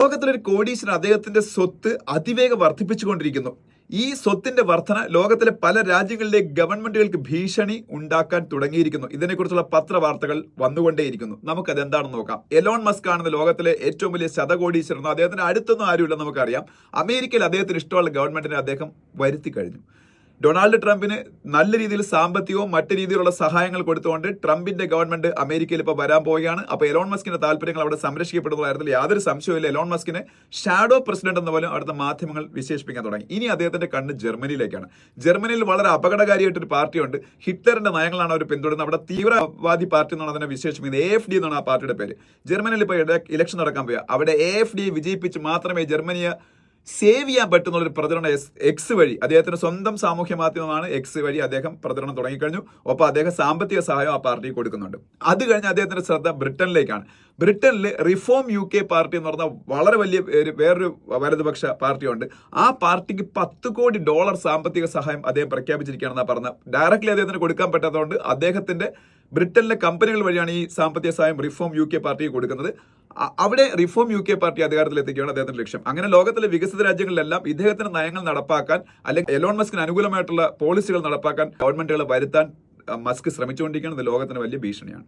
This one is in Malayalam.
ലോകത്തിലൊരു കോടീശ്വരൻ അദ്ദേഹത്തിന്റെ സ്വത്ത് അതിവേഗം വർദ്ധിപ്പിച്ചുകൊണ്ടിരിക്കുന്നു. ഈ സ്വത്തിന്റെ വർധന ലോകത്തിലെ പല രാജ്യങ്ങളിലെ ഗവൺമെന്റുകൾക്ക് ഭീഷണി ഉണ്ടാക്കാൻ തുടങ്ങിയിരിക്കുന്നു. ഇതിനെക്കുറിച്ചുള്ള പത്രവാർത്തകൾ വന്നുകൊണ്ടേയിരിക്കുന്നു. നമുക്കത് എന്താണെന്ന് നോക്കാം. എലോൺ മസ്ക് ആണെന്ന് ലോകത്തിലെ ഏറ്റവും വലിയ ശതകോടീശ്വരൻ. അദ്ദേഹത്തിന്റെ അടുത്തൊന്നും ആരുമില്ല, നമുക്കറിയാം. അമേരിക്കയിൽ അദ്ദേഹത്തിന് ഇഷ്ടമുള്ള ഗവൺമെന്റിനെ അദ്ദേഹം വരുത്തി കഴിഞ്ഞു. ഡൊണാൾഡ് ട്രംപിന് നല്ല രീതിയിൽ സാമ്പത്തികവും മറ്റു രീതിയിലുള്ള സഹായങ്ങൾ കൊടുത്തുകൊണ്ട് ട്രംപിന്റെ ഗവൺമെന്റ് അമേരിക്കയിൽ ഇപ്പോൾ വരാൻ പോവുകയാണ്. അപ്പോൾ എലോൺ മസ്കിന്റെ താല്പര്യങ്ങൾ അവിടെ സംരക്ഷിക്കപ്പെടുന്ന കാര്യത്തിൽ യാതൊരു സംശയവുമില്ല. എലോൺ മസ്കിനെ ഷാഡോ പ്രസിഡന്റ് എന്ന് പോലും അവിടുത്തെ മാധ്യമങ്ങൾ വിശേഷിപ്പിക്കാൻ തുടങ്ങി. ഇനി അദ്ദേഹത്തിന്റെ കണ്ണ് ജർമ്മനിയിലേക്കാണ്. ജർമ്മനിയിൽ വളരെ അപകടകാരിയായിട്ടൊരു പാർട്ടിയുണ്ട്. ഹിറ്റ്ലറിന്റെ നയങ്ങളാണ് അവർ പിന്തുടരുന്നത്. അവിടെ തീവ്രവാദി പാർട്ടി എന്നാണ് അതിനെ വിശേഷിപ്പിക്കുന്നത്. AfD എന്നാണ് ആ പാർട്ടിയുടെ പേര്. ജർമ്മനിയിൽ ഇപ്പോൾ ഇലക്ഷൻ നടക്കാൻ പോവുക. അവിടെ AfD വിജയിപ്പിച്ച് മാത്രമേ ജർമ്മനിയെ സേവ് ചെയ്യാൻ പറ്റുന്നുള്ളൊരു പ്രചരണം എക്സ് വഴി, അദ്ദേഹത്തിന്റെ സ്വന്തം സാമൂഹ്യ മാധ്യമമാണ് എക്സ് വഴി അദ്ദേഹം പ്രചരണം തുടങ്ങിക്കഴിഞ്ഞു. ഒപ്പം അദ്ദേഹം സാമ്പത്തിക സഹായം ആ പാർട്ടിക്ക് കൊടുക്കുന്നുണ്ട്. അത് കഴിഞ്ഞ് അദ്ദേഹത്തിന്റെ ശ്രദ്ധ ബ്രിട്ടനിലേക്കാണ്. ബ്രിട്ടനിൽ റിഫോം UK പാർട്ടി എന്ന് പറഞ്ഞാൽ വളരെ വലിയ വേറൊരു വലതുപക്ഷ പാർട്ടിയുണ്ട്. ആ പാർട്ടിക്ക് $10 കോടി സാമ്പത്തിക സഹായം അദ്ദേഹം പ്രഖ്യാപിച്ചിരിക്കുകയാണെന്നാണ് പറഞ്ഞത്. ഡയറക്റ്റ്ലി അദ്ദേഹത്തിന് കൊടുക്കാൻ പറ്റാത്തതുകൊണ്ട് അദ്ദേഹത്തിന്റെ ബ്രിട്ടനിലെ കമ്പനികൾ വഴിയാണ് ഈ സാമ്പത്തിക സഹായം റിഫോം UK പാർട്ടിക്ക് കൊടുക്കുന്നത്. അവിടെ റിഫോം UK പാർട്ടി അധികാരത്തിലെത്തിക്കുകയാണ് അദ്ദേഹത്തിന്റെ ലക്ഷ്യം. അങ്ങനെ ലോകത്തിലെ വികസിത രാജ്യങ്ങളിലെല്ലാം ഇദ്ദേഹത്തിന്റെ നയങ്ങൾ നടപ്പാക്കാൻ, അല്ലെങ്കിൽ എലോൺ മസ്കിന് അനുകൂലമായിട്ടുള്ള പോളിസികൾ നടപ്പാക്കാൻ ഗവൺമെന്റുകളെ വരുത്താൻ മസ്ക് ശ്രമിച്ചുകൊണ്ടിരിക്കുന്നത് ലോകത്തിന് വലിയ ഭീഷണിയാണ്.